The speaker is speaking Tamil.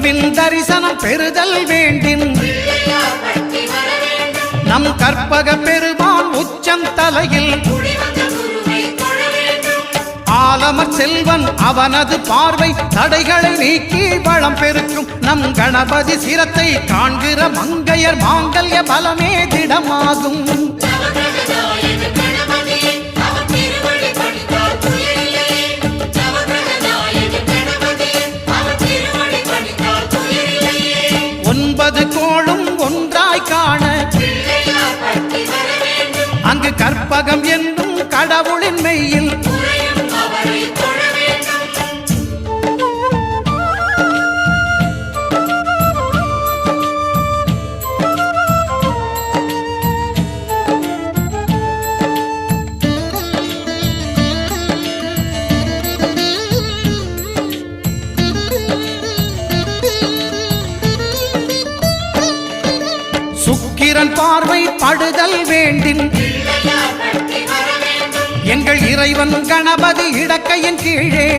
குருவின் தரிசனம் பெறுதல் வேண்டின் நம் கற்பக பெருமான் உச்சம் தலையில் ஆலமர் செல்வன் அவனது பார்வை தடைகளை நீக்கி வளம் பெருக்கும் நம் கணபதி சிரத்தை காண்கிற மங்கையர் மாங்கல்ய பலமே திடமாகும். ஒன்பது கோளும் ஒன்றாய் காண அங்கு கற்பகம் என்னும் கடவுளின் மெய்யில் சுக்கிரன் பார்வை படுதல் வேண்டின் எங்கள் இறைவன் கணபதி இடக்கையின் கீழே